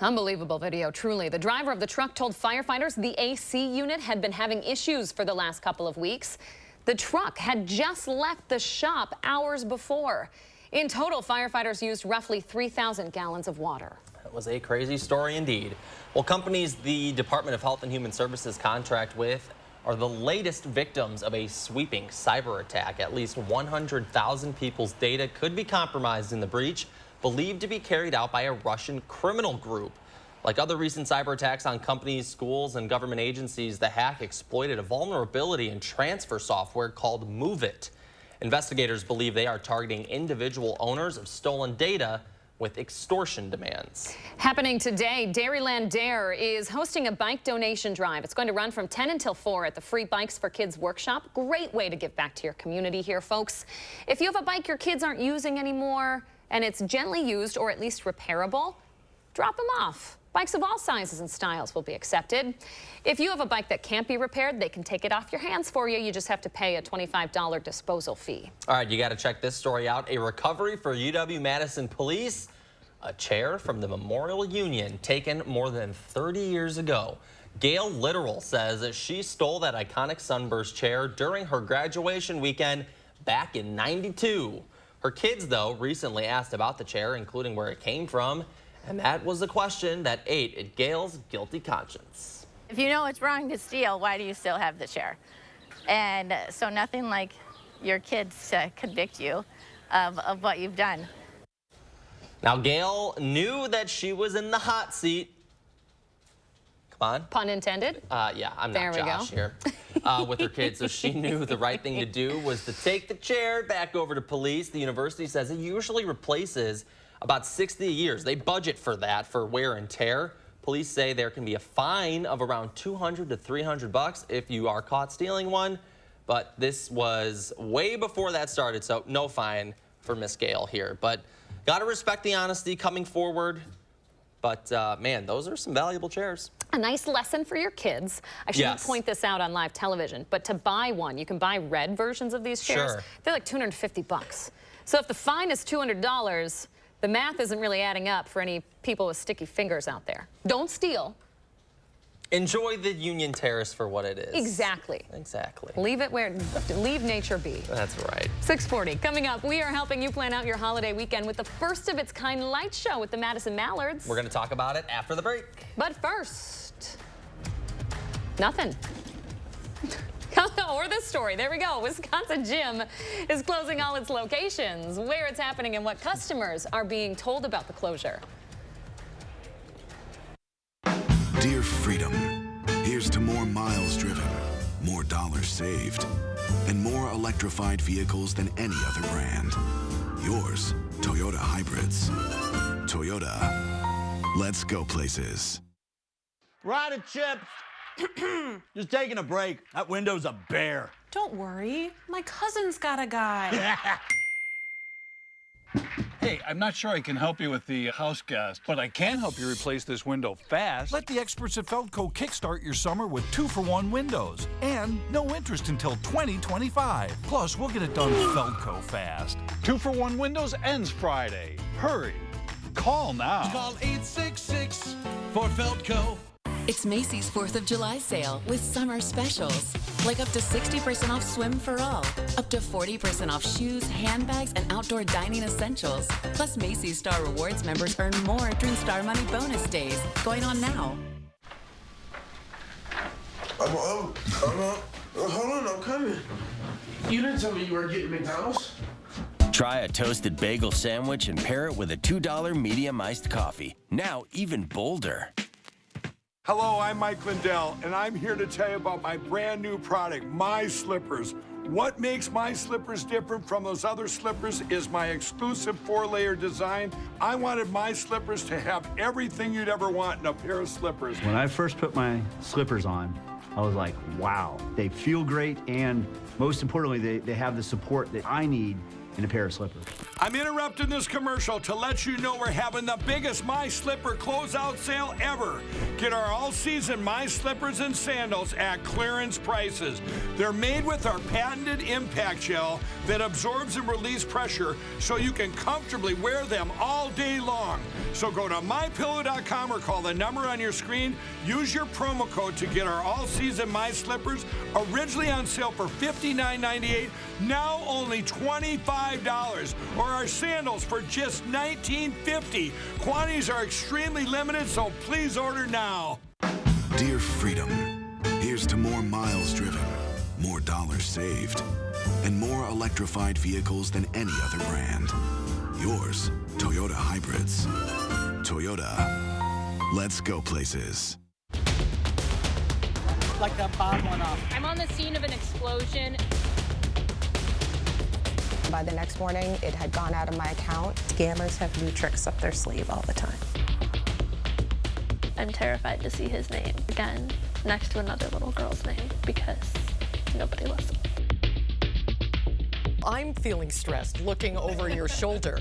Unbelievable video, truly. The driver of the truck told firefighters the AC unit had been having issues for the last couple of weeks. The truck had just left the shop hours before. In total, firefighters used roughly 3,000 gallons of water. That was a crazy story indeed. Well, companies the Department of Health and Human Services contract with are the latest victims of a sweeping cyber attack. At least 100,000 people's data could be compromised in the breach, believed to be carried out by a Russian criminal group. Like other recent cyber attacks on companies, schools, and government agencies, the hack exploited a vulnerability in transfer software called MoveIt. Investigators believe they are targeting individual owners of stolen data with extortion demands. Happening today, Dairyland Dare is hosting a bike donation drive. It's going to run from 10 until 4 at the Free Bikes for Kids workshop. Great way to give back to your community here, folks. If you have a bike your kids aren't using anymore and it's gently used or at least repairable, drop them off. Bikes of all sizes and styles will be accepted. If you have a bike that can't be repaired, they can take it off your hands for you. You just have to pay a $25 disposal fee. All right, you got to check this story out. A recovery for UW-Madison police. A chair from the Memorial Union taken more than 30 years ago. Gail Literal says that she stole that iconic Sunburst chair during her graduation weekend back in '92. Her kids, though, recently asked about the chair, including where it came from. And that was the question that ate at Gail's guilty conscience. If you know it's wrong to steal, why do you still have the chair? And so nothing like your kids to convict you of what you've done. Now, Gail knew that she was in the hot seat. Come on. Pun intended. Yeah, I'm There not we Josh go. here. With her kids, so she knew the right thing to do was to take the chair back over to police. The university says it usually replaces about 60 a year. They budget for that, for wear and tear. Police say there can be a fine of around $200 to $300 if you are caught stealing one. But this was way before that started, so no fine for Miss Gail here. But gotta respect the honesty coming forward. But man, those are some valuable chairs. A nice lesson for your kids. I shouldn't point this out on live television, but to buy one, you can buy red versions of these chairs. Sure. They're like $250. So if the fine is $200, the math isn't really adding up for any people with sticky fingers out there. Don't steal. Enjoy the Union Terrace for what it is. Exactly. Exactly. Leave nature be. That's right. 6:40. Coming up, we are helping you plan out your holiday weekend with the first of its kind light show with the Madison Mallards. We're going to talk about it after the break. But first, nothing. Or this story. There we go. Wisconsin Gym is closing all its locations. Where it's happening and what customers are being told about the closure. Dear Freedom, here's to more miles driven, more dollars saved, and more electrified vehicles than any other brand. Yours, Toyota Hybrids. Toyota, let's go places. Rider chips. Just taking a break. That window's a bear. Don't worry. My cousin's got a guy. Hey, I'm not sure I can help you with the house gas, but I can help you replace this window fast. Let the experts at Feldco kickstart your summer with 2-for-1 windows and no interest until 2025. Plus, we'll get it done Feldco fast. 2-for-1 windows ends Friday. Hurry. Call now. Call 866 for Feldco. It's Macy's 4th of July sale with summer specials. Like up to 60% off swim for all, up to 40% off shoes, handbags, and outdoor dining essentials. Plus, Macy's Star Rewards members earn more during Star Money bonus days. Going on now. Hold on, I'm coming. You didn't tell me you were getting McDonald's. Try a toasted bagel sandwich and pair it with a $2 medium iced coffee. Now even bolder. Hello, I'm Mike Lindell, and I'm here to tell you about my brand new product, My Slippers. What makes My Slippers different from those other slippers is my exclusive 4-layer design. I wanted My Slippers to have everything you'd ever want in a pair of slippers. When I first put my slippers on, I was like, wow, they feel great, and most importantly, they have the support that I need in a pair of slippers. I'm interrupting this commercial to let you know we're having the biggest My Slipper closeout sale ever. Get our all-season My Slippers and sandals at clearance prices. They're made with our patented impact gel that absorbs and releases pressure so you can comfortably wear them all day long. So go to mypillow.com or call the number on your screen. Use your promo code to get our all-season My Slippers, originally on sale for $59.98, now only $25, or our sandals for just $19.50. Quantities are extremely limited, so please order now. Dear Freedom, here's to more miles driven, more dollars saved, and more electrified vehicles than any other brand. Yours, Toyota Hybrids. Toyota, let's go places. Like a bomb went off. I'm on the scene of an explosion. By the next morning, it had gone out of my account. Scammers have new tricks up their sleeve all the time. I'm terrified to see his name again next to another little girl's name because nobody loves him. I'm feeling stressed looking over your shoulder.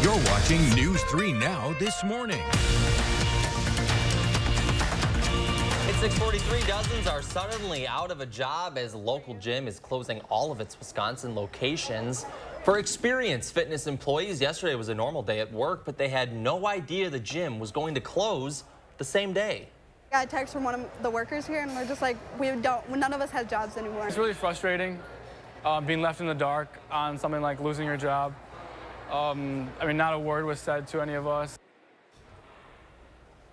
You're watching News 3 Now this morning. It's 6:43. Dozens are suddenly out of a job as a local gym is closing all of its Wisconsin locations. For experienced fitness employees, yesterday was a normal day at work, but they had no idea the gym was going to close the same day. I got a text from one of the workers here, and we're just like, none of us has jobs anymore. It's really frustrating being left in the dark on something like losing your job. I mean, not a word was said to any of us.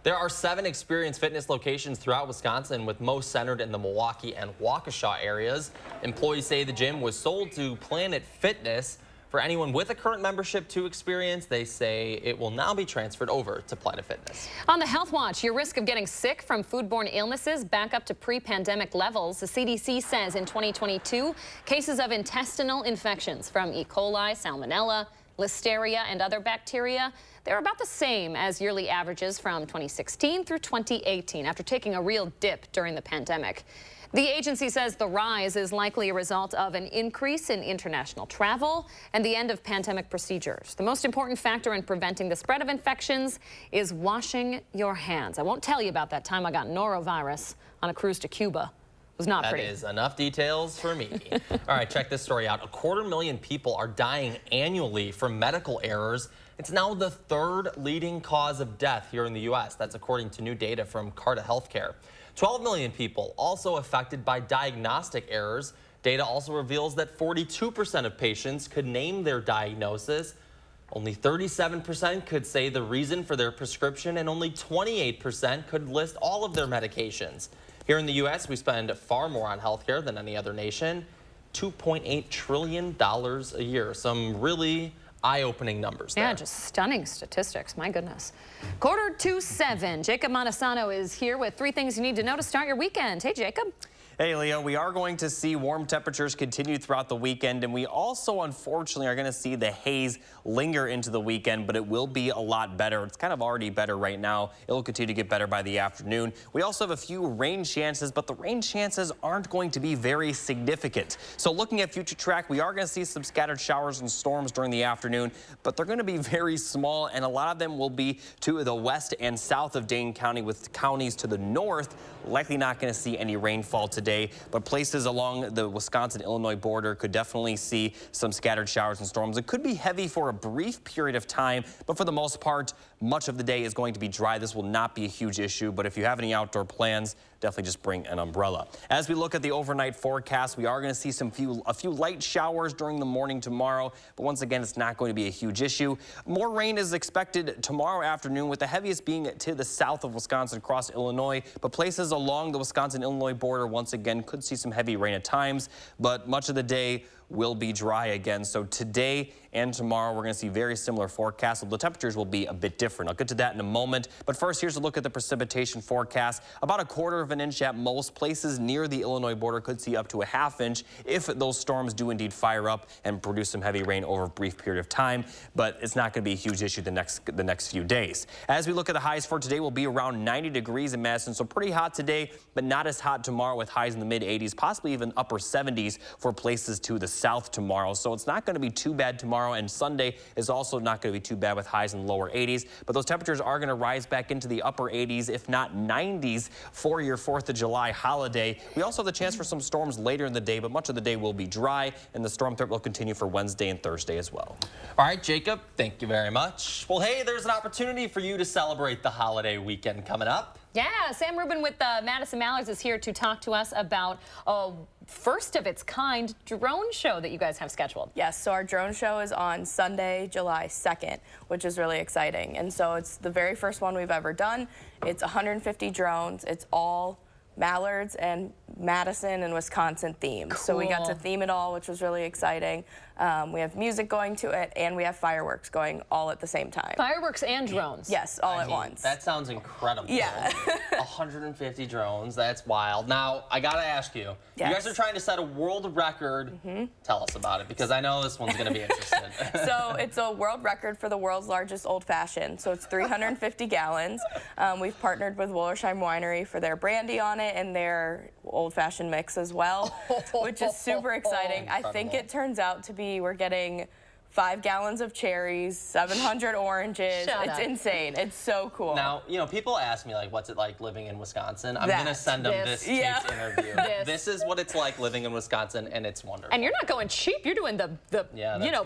There are 7 Experience Fitness locations throughout Wisconsin, with most centered in the Milwaukee and Waukesha areas. Employees say the gym was sold to Planet Fitness. For anyone with a current membership to Experience, they say it will now be transferred over to Planet Fitness. On the Health Watch, your risk of getting sick from foodborne illnesses back up to pre-pandemic levels. The CDC says in 2022, cases of intestinal infections from E. coli, salmonella, listeria, and other bacteria, they're about the same as yearly averages from 2016 through 2018, after taking a real dip during the pandemic. The agency says the rise is likely a result of an increase in international travel and the end of pandemic procedures. The most important factor in preventing the spread of infections is washing your hands. I won't tell you about that time I got norovirus on a cruise to Cuba. It was not pretty. That is enough details for me. All right, check this story out. 250,000 people are dying annually from medical errors. It's now the 3rd leading cause of death here in the U.S. That's according to new data from Carta Healthcare. 12 million people also affected by diagnostic errors. Data also reveals that 42% of patients could name their diagnosis. Only 37% could say the reason for their prescription, and only 28% could list all of their medications. Here in the U.S., we spend far more on healthcare than any other nation, $2.8 trillion a year. Some really eye-opening numbers there. Yeah, just stunning statistics. My goodness. 6:45. Jacob Madison is here with 3 things you need to know to start your weekend. Hey, Jacob. Hey, Leo, we are going to see warm temperatures continue throughout the weekend, and we also, unfortunately, are going to see the haze linger into the weekend, but it will be a lot better. It's kind of already better right now. It will continue to get better by the afternoon. We also have a few rain chances, but the rain chances aren't going to be very significant. So looking at future track, we are going to see some scattered showers and storms during the afternoon, but they're going to be very small, and a lot of them will be to the west and south of Dane County, with counties to the north likely not going to see any rainfall today, but places along the Wisconsin-Illinois border could definitely see some scattered showers and storms. It could be heavy for a brief period of time, but for the most part, much of the day is going to be dry. This will not be a huge issue, but if you have any outdoor plans, definitely just bring an umbrella. As we look at the overnight forecast, we are going to see a few light showers during the morning tomorrow, but once again, it's not going to be a huge issue. More rain is expected tomorrow afternoon, with the heaviest being to the south of Wisconsin across Illinois, but places along the Wisconsin-Illinois border once again could see some heavy rain at times, but much of the day will be dry again. So today and tomorrow, we're going to see very similar forecasts. So the temperatures will be a bit different. I'll get to that in a moment. But first, here's a look at the precipitation forecast. About 1/4 of an inch at most. Places near the Illinois border could see up to 1/2 inch if those storms do indeed fire up and produce some heavy rain over a brief period of time. But it's not going to be a huge issue the next few days. As we look at the highs for today, we'll be around 90 degrees in Madison. So pretty hot today, but not as hot tomorrow, with highs in the mid-80s, possibly even upper 70s for places to the south tomorrow. So it's not going to be too bad tomorrow, and Sunday is also not going to be too bad with highs in the lower 80s. But those temperatures are going to rise back into the upper 80s, if not 90s, for your 4th of July holiday. We also have the chance for some storms later in the day, but much of the day will be dry, and the storm threat will continue for Wednesday and Thursday as well. All right, Jacob, thank you very much. Well, hey, there's an opportunity for you to celebrate the holiday weekend coming up. Yeah, Sam Rubin with Madison Mallards is here to talk to us about a first-of-its-kind drone show that you guys have scheduled. Yes, so our drone show is on Sunday, July 2nd, which is really exciting. And so it's the very first one we've ever done. It's 150 drones. It's all Mallards and Madison and Wisconsin themed. Cool. So we got to theme it all, which was really exciting. We have music going to it, and we have fireworks going all at the same time. Fireworks and drones? Yes, all at once. That sounds incredible. Yeah. 150 drones, that's wild. Now, I gotta ask you, yes. You guys are trying to set a world record. Tell us about it, because I know this one's gonna be interesting. So it's a world record for the world's largest old-fashioned. So it's 350 gallons. We've partnered with Wollersheim Winery for their brandy on it and their old-fashioned mix as well, which is super exciting. I think it turns out to be, we're getting 5 gallons of cherries, 700 oranges. It's insane. It's so cool. Now, you know, people ask me, like, what's it like living in Wisconsin? I'm going to send them this taped interview. This is what it's like living in Wisconsin, and it's wonderful. And you're not going cheap. You're doing the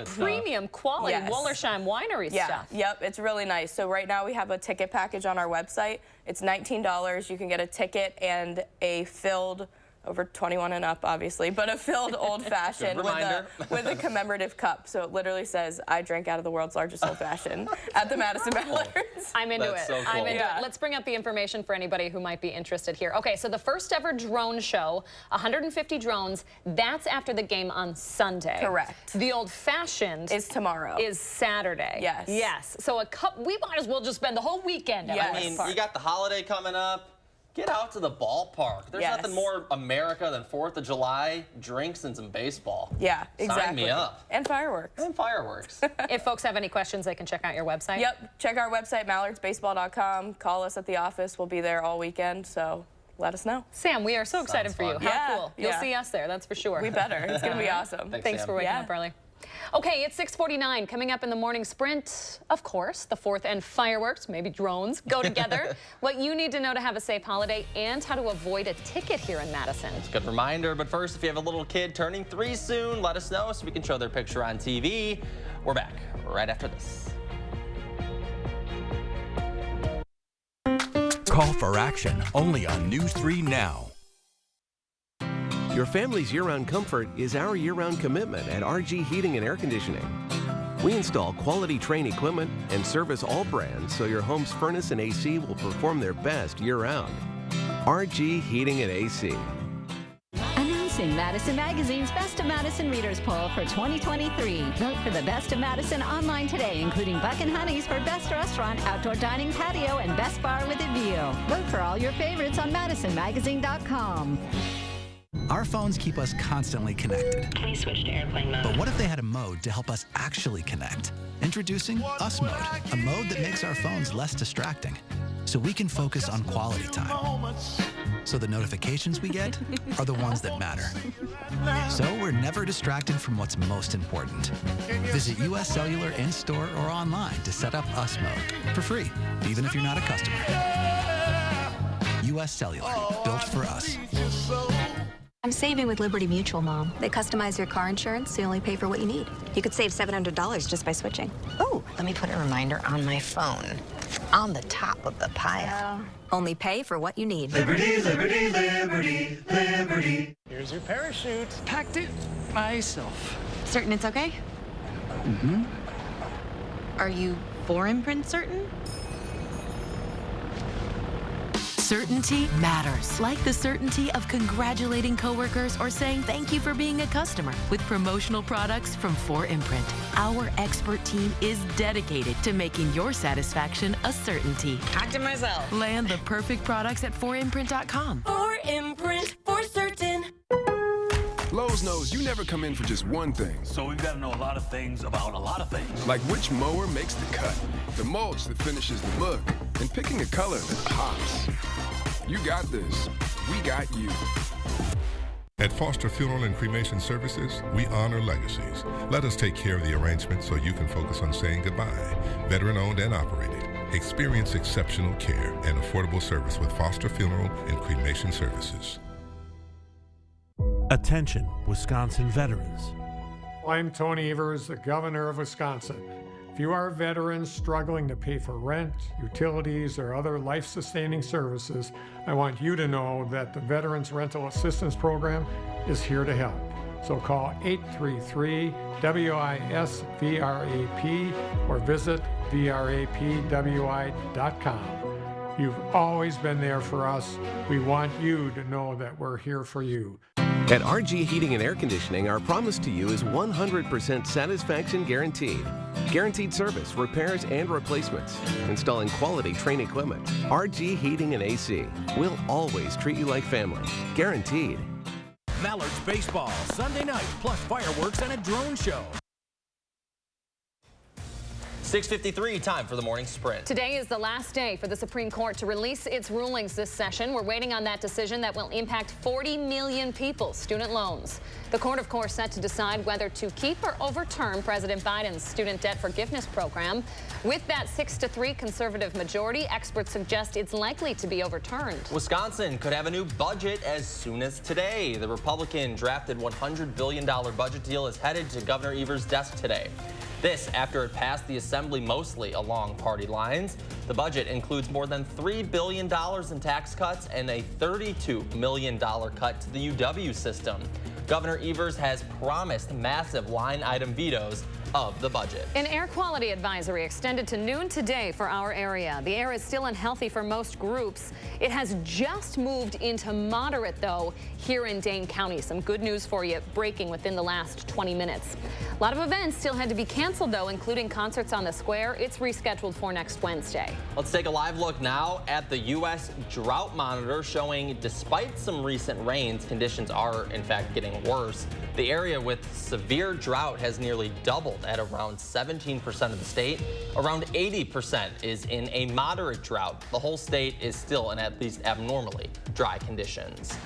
premium quality Wollersheim Winery stuff. Yep, it's really nice. So right now we have a ticket package on our website. It's $19. You can get a ticket and a filled over 21 and up, obviously, but a filled old-fashioned with a commemorative cup. So it literally says, I drank out of the world's largest old-fashioned at the Madison Mallards. I'm into That's it. so cool. I'm into it. Let's bring up the information for anybody who might be interested here. Okay, so the first ever drone show, 150 drones, that's after the game on Sunday. Correct. The old-fashioned is tomorrow. Is Saturday. Yes. Yes. So a cup, we might as well just spend the whole weekend at I mean, you got the holiday coming up. Get out to the ballpark. There's nothing more America than 4th of July, drinks, and some baseball. Yeah, exactly. Sign me up. And fireworks. And fireworks. If folks have any questions, they can check out your website. Yep. Check our website, mallardsbaseball.com. Call us at the office. We'll be there all weekend, so let us know. Sam, we are so excited for you. How cool. You'll Yeah. see us there, that's for sure. We better. It's going to be awesome. Thanks for waking up early. Okay, it's 6:49. Coming up in the morning sprint, of course, the 4th and fireworks, maybe drones, go together. What you need to know to have a safe holiday and how to avoid a ticket here in Madison. It's a good reminder, but first, if you have a little kid turning 3 soon, let us know so we can show their picture on TV. We're back right after this. Call for action only on News 3 Now. Your family's year-round comfort is our year-round commitment at RG Heating and Air Conditioning. We install quality Trane equipment and service all brands so your home's furnace and AC will perform their best year-round. RG Heating and AC. Announcing Madison Magazine's Best of Madison Readers Poll for 2023. Vote for the Best of Madison online today, including Buck and Honey's for Best Restaurant, Outdoor Dining Patio, and Best Bar with a View. Vote for all your favorites on MadisonMagazine.com. Our phones keep us constantly connected. Please switch to airplane mode. But what if they had a mode to help us actually connect? Introducing Us Mode, a mode that makes our phones less distracting, so we can focus on quality time. So the notifications we get are the ones that matter. So we're never distracted from what's most important. Visit US Cellular in-store or online to set up Us Mode for free, even if you're not a customer. US Cellular, built for us. I'm saving with Liberty Mutual, Mom. They customize your car insurance, so you only pay for what you need. You could save $700 just by switching. Oh, let me put a reminder on my phone. On the top of the pile. Only pay for what you need. Liberty, liberty, liberty, liberty. Here's your parachute. Packed it myself. Certain it's okay? Mm-hmm. Are you for imprint certain? Certainty matters, like the certainty of congratulating coworkers or saying thank you for being a customer. With promotional products from 4imprint, our expert team is dedicated to making your satisfaction a certainty. Talk to myself. Land the perfect products at 4imprint.com. 4imprint, for certain. Lowe's knows you never come in for just one thing. So we've got to know a lot of things about a lot of things. Like which mower makes the cut, the mulch that finishes the look, and picking a color that pops. You got this. We got you. At Foster Funeral and Cremation Services, we honor legacies. Let us take care of the arrangement so you can focus on saying goodbye. Veteran-owned and operated. Experience exceptional care and affordable service with Foster Funeral and Cremation Services. Attention, Wisconsin veterans. I'm Tony Evers, the governor of Wisconsin. If you are a veteran struggling to pay for rent, utilities, or other life-sustaining services, I want you to know that the Veterans Rental Assistance Program is here to help. So call 833-WISC-VRAP or visit vrapwi.com. You've always been there for us. We want you to know that we're here for you. At RG Heating and Air Conditioning, our promise to you is 100% satisfaction guaranteed. Guaranteed service, repairs, and replacements. Installing quality Trane equipment. RG Heating and AC. We'll always treat you like family. Guaranteed. Mallards Baseball, Sunday night, plus fireworks and a drone show. 6:53, time for the morning sprint. Today is the last day for the Supreme Court to release its rulings this session. We're waiting on that decision that will impact 40 million people's student loans. The court, of course, set to decide whether to keep or overturn President Biden's student debt forgiveness program. With that 6-3 conservative majority, experts suggest it's likely to be overturned. Wisconsin could have a new budget as soon as today. The Republican drafted $100 billion budget deal is headed to Governor Evers' desk today. This after it passed the assembly mostly along party lines. The budget includes more than $3 billion in tax cuts and a $32 million cut to the UW system. Governor Evers has promised massive line item vetoes of the budget. An air quality advisory extended to noon today for our area. The air is still unhealthy for most groups. It has just moved into moderate, though, here in Dane County. Some good news for you breaking within the last 20 minutes. A lot of events still had to be canceled, though, including concerts on the square. It's rescheduled for next Wednesday. Let's take a live look now at the U.S. Drought Monitor, showing despite some recent rains, conditions are, in fact, getting worse. The area with severe drought has nearly doubled at around 17% of the state. Around 80% is in a moderate drought. The whole state is still in at least abnormally dry conditions.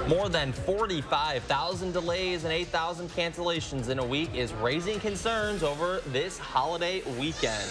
More than 45,000 delays and 8,000 cancellations in a week is raising concerns over this holiday weekend.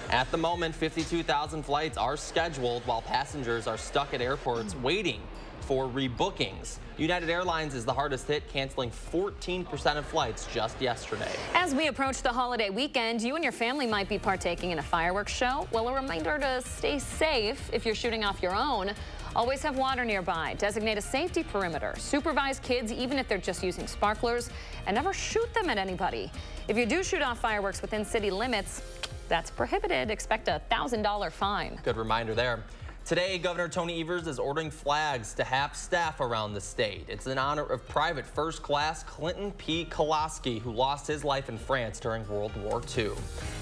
At the moment, 52,000 flights are scheduled while passengers are stuck at airports waiting for rebookings. United Airlines is the hardest hit, canceling 14% of flights just yesterday. As we approach the holiday weekend, you and your family might be partaking in a fireworks show. Well, a reminder to stay safe if you're shooting off your own. Always have water nearby. Designate a safety perimeter. Supervise kids even if they're just using sparklers, and never shoot them at anybody. If you do shoot off fireworks within city limits, that's prohibited. Expect a $1,000 fine. Good reminder there. Today, Governor Tony Evers is ordering flags to half staff around the state. It's in honor of Private First Class Clinton P. Kolaski, who lost his life in France during World War II.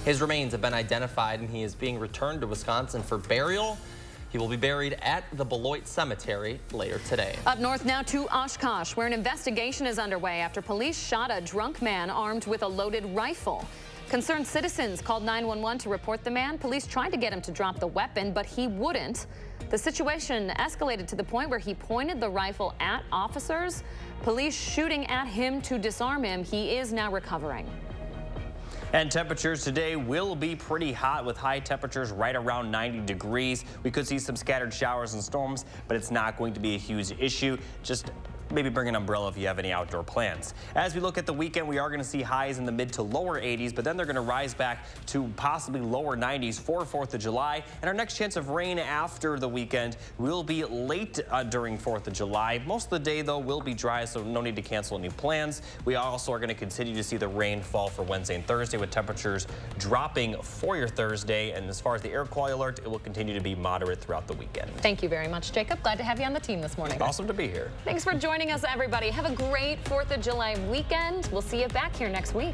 His remains have been identified, and he is being returned to Wisconsin for burial. He will be buried at the Beloit Cemetery later today. Up north now to Oshkosh, where an investigation is underway after police shot a drunk man armed with a loaded rifle. Concerned citizens called 911 to report the man. Police tried to get him to drop the weapon, but he wouldn't. The situation escalated to the point where he pointed the rifle at officers. Police shooting at him to disarm him. He is now recovering. And temperatures today will be pretty hot with high temperatures right around 90 degrees. We could see some scattered showers and storms, but it's not going to be a huge issue. Just maybe bring an umbrella if you have any outdoor plans. As we look at the weekend, we are going to see highs in the mid to lower 80s, but then they're going to rise back to possibly lower 90s for 4th of July. And our next chance of rain after the weekend will be late during 4th of July. Most of the day, though, will be dry, so no need to cancel any plans. We also are going to continue to see the rain fall for Wednesday and Thursday, with temperatures dropping for your Thursday. And as far as the air quality alert, it will continue to be moderate throughout the weekend. Thank you very much, Jacob. Glad to have you on the team this morning. Awesome to be here. Thanks for joining us, everybody. Have a great 4th of July weekend. We'll see you back here next week.